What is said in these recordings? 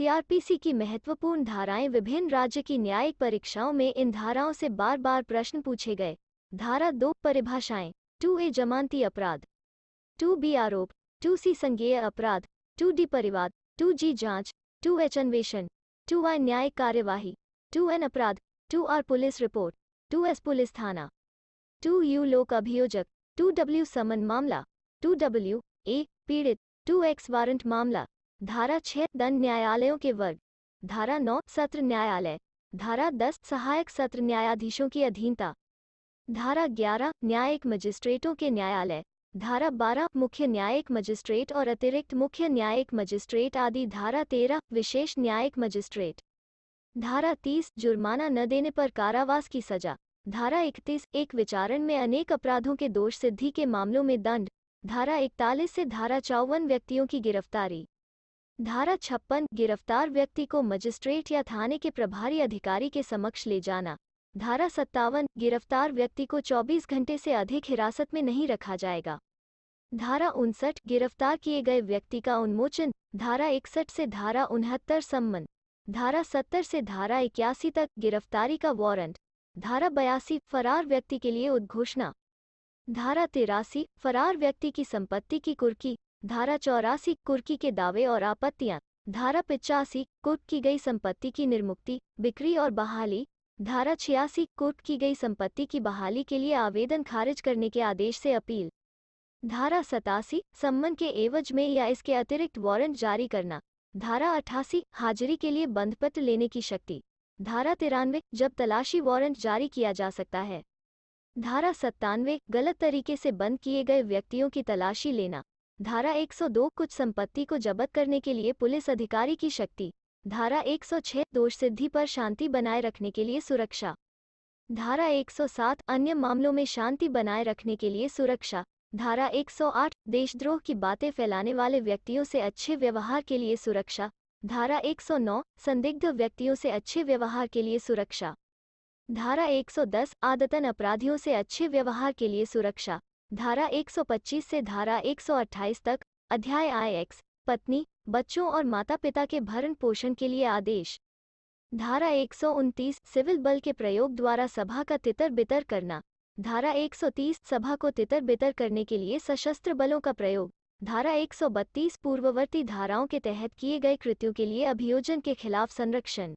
CrPC की महत्वपूर्ण धाराएं। विभिन्न राज्य की न्यायिक परीक्षाओं में इन धाराओं से बार बार प्रश्न पूछे गए। धारा 2 परिभाषाएं। 2A जमानती अपराध, 2B आरोप, 2C संज्ञेय अपराध, 2D परिवाद, 2G जांच, 2H अन्वेषण, 2I न्यायिक कार्यवाही, 2N अपराध, 2R police report, 2S police थाना, 2U लोक अभियोजक, 2W समन मामला, 2W ए पीड़ित, 2X वारंट मामला। धारा 6 दंड न्यायालयों के वर्ग। धारा 9 सत्र न्यायालय। धारा 10 सहायक सत्र न्यायाधीशों की अधीनता। धारा 11 न्यायिक मजिस्ट्रेटों के न्यायालय। धारा 12 मुख्य न्यायिक मजिस्ट्रेट और अतिरिक्त मुख्य न्यायिक मजिस्ट्रेट आदि। धारा 13 विशेष न्यायिक मजिस्ट्रेट। धारा 30 जुर्माना न देने पर कारावास की सजा। धारा 31 एक विचारण में अनेक अपराधों के दोष सिद्धि के मामलों में दंड। धारा 41 से धारा 54 व्यक्तियों की गिरफ्तारी। धारा 56 गिरफ्तार व्यक्ति को मजिस्ट्रेट या थाने के प्रभारी अधिकारी के समक्ष ले जाना। धारा 57 गिरफ्तार व्यक्ति को 24 घंटे से अधिक हिरासत में नहीं रखा जाएगा। धारा 59 गिरफ्तार किए गए व्यक्ति का उन्मोचन। धारा 61 से धारा 69 सम्मन। धारा 70 से धारा 81 तक गिरफ्तारी का वारंट। धारा 82 फरार व्यक्ति के लिए उद्घोषणा। धारा 83 फरार व्यक्ति की संपत्ति की कुर्की। धारा 84 कुर्की के दावे और आपत्तियां। धारा 85 कुर्क की गई संपत्ति की निर्मुक्ति, बिक्री और बहाली। धारा 86 कुर्क की गई संपत्ति की बहाली के लिए आवेदन खारिज करने के आदेश से अपील। धारा 87 सम्मन के एवज में या इसके अतिरिक्त वारंट जारी करना। धारा 88 हाजिरी के लिए बंधपत्र लेने की शक्ति। धारा 93 जब तलाशी वारंट जारी किया जा सकता है। धारा 97 गलत तरीके से बंद किए गए व्यक्तियों की तलाशी लेना। धारा 102 कुछ संपत्ति को जब्त करने के लिए पुलिस अधिकारी की शक्ति। धारा 106 दोष सिद्धि पर शांति बनाए रखने के लिए सुरक्षा। धारा 107 अन्य मामलों में शांति बनाए रखने के लिए सुरक्षा। धारा 108 देशद्रोह की बातें फैलाने वाले व्यक्तियों से अच्छे व्यवहार के लिए सुरक्षा। धारा 109 संदिग्ध व्यक्तियों से अच्छे व्यवहार के लिए सुरक्षा। धारा 110 आदतन अपराधियों से अच्छे व्यवहार के लिए सुरक्षा। धारा 125 से धारा 128 तक अध्याय IX पत्नी, बच्चों और माता पिता के भरण पोषण के लिए आदेश। धारा 129 सिविल बल के प्रयोग द्वारा सभा का तितर बितर करना। धारा 130 सभा को तितर बितर करने के लिए सशस्त्र बलों का प्रयोग। धारा 132 पूर्ववर्ती धाराओं के तहत किए गए कृत्यों के लिए अभियोजन के खिलाफ संरक्षण।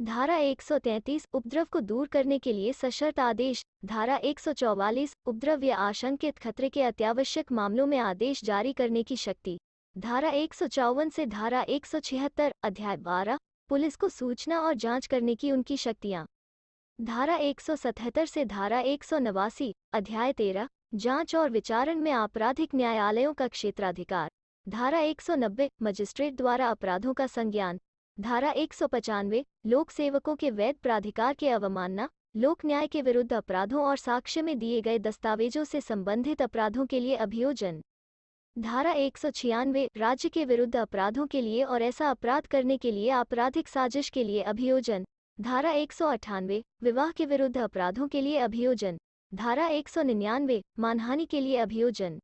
धारा 133 उपद्रव को दूर करने के लिए सशर्त आदेश। धारा 144 उपद्रव या आशंकित खतरे के अत्यावश्यक मामलों में आदेश जारी करने की शक्ति। धारा 154 से धारा 176 अध्याय 12 पुलिस को सूचना और जांच करने की उनकी शक्तियां। धारा 177 से धारा 189 अध्याय 13 जांच और विचारण में आपराधिक न्यायालयों का क्षेत्राधिकार। धारा 190 मजिस्ट्रेट द्वारा अपराधों का संज्ञान। धारा 195 लोक सेवकों के वैध प्राधिकार के अवमानना, लोक न्याय के विरुद्ध अपराधों और साक्ष्य में दिए गए दस्तावेजों से संबंधित अपराधों के लिए अभियोजन। धारा 196 राज्य के विरुद्ध अपराधों के लिए और ऐसा अपराध करने के लिए आपराधिक साजिश के लिए अभियोजन। धारा 198 विवाह के विरुद्ध अपराधों के लिए अभियोजन। धारा 199 मानहानि के लिए अभियोजन।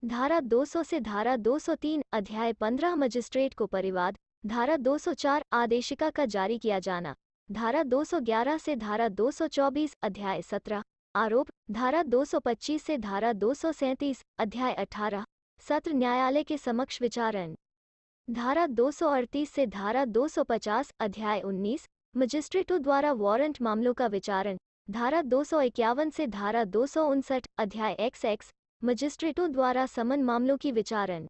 धारा 200 से धारा 203 अध्याय 15 मजिस्ट्रेट को परिवाद। धारा 204 आदेशिका का जारी किया जाना। धारा 211 से धारा 224 अध्याय 17 आरोप। धारा 225 से धारा 237 अध्याय 18 सत्र न्यायालय के समक्ष विचारण। धारा 238 से धारा 250 अध्याय 19 मजिस्ट्रेटों द्वारा वारंट मामलों का विचारण। धारा 251 से धारा 259 अध्याय XX मजिस्ट्रेटों द्वारा समन मामलों की विचारण।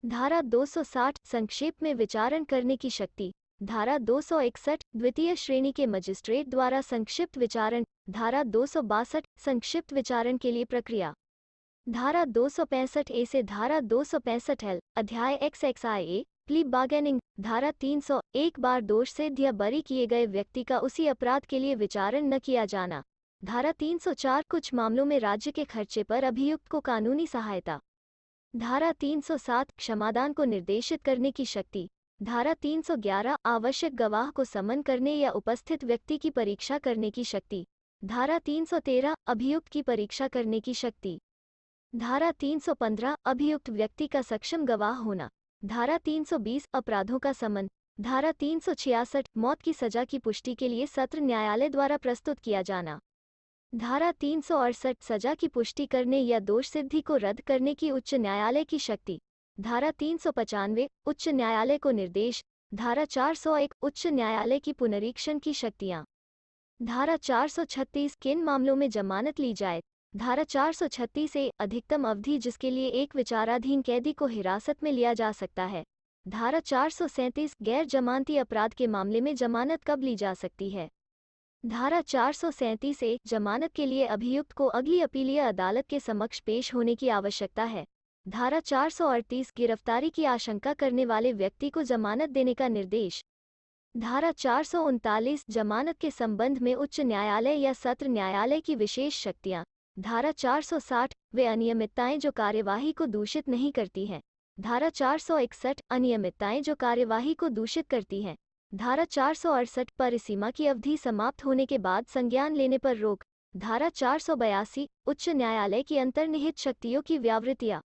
धारा 260 संक्षेप में विचारण करने की शक्ति। धारा 261 द्वितीय श्रेणी के मजिस्ट्रेट द्वारा संक्षिप्त विचारण। धारा 262 संक्षिप्त विचारण के लिए प्रक्रिया। धारा 265 ए से धारा 265 L अध्याय XXIA प्ली बार्गेनिंग। धारा 300 एक बार दोष सिद्ध या बरी किए गए व्यक्ति का उसी अपराध के लिए विचारण न किया जाना। धारा 304 कुछ मामलों में राज्य के खर्चे पर अभियुक्त को कानूनी सहायता। धारा 307 क्षमादान को निर्देशित करने की शक्ति। धारा 311 आवश्यक गवाह को समन करने या उपस्थित व्यक्ति की परीक्षा करने की शक्ति। धारा 313 अभियुक्त की परीक्षा करने की शक्ति। धारा 315 अभियुक्त व्यक्ति का सक्षम गवाह होना। धारा 320 अपराधों का समन। धारा 366 मौत की सजा की पुष्टि के लिए सत्र न्यायालय द्वारा प्रस्तुत किया जाना। धारा 368 सजा की पुष्टि करने या दोष सिद्धि को रद्द करने की उच्च न्यायालय की शक्ति। धारा 395 उच्च न्यायालय को निर्देश। धारा 401 उच्च न्यायालय की पुनरीक्षण की शक्तियाँ। धारा 436 किन मामलों में जमानत ली जाए। धारा 436 ए अधिकतम अवधि जिसके लिए एक विचाराधीन कैदी को हिरासत में लिया जा सकता है। धारा 437 गैर जमानती अपराध के मामले में जमानत कब ली जा सकती है। धारा 437 ए जमानत के लिए अभियुक्त को अगली अपीलीय अदालत के समक्ष पेश होने की आवश्यकता है। धारा 438 गिरफ्तारी की आशंका करने वाले व्यक्ति को जमानत देने का निर्देश। धारा 439 जमानत के संबंध में उच्च न्यायालय या सत्र न्यायालय की विशेष शक्तियाँ। धारा 460 वे अनियमितताएं जो कार्यवाही को दूषित नहीं करती हैं। धारा 461 अनियमितताएं जो कार्यवाही को दूषित करती हैं। धारा 468 परिसीमा की अवधि समाप्त होने के बाद संज्ञान लेने पर रोक। धारा 482 उच्च न्यायालय की अंतर्निहित शक्तियों की व्यावृत्तियाँ।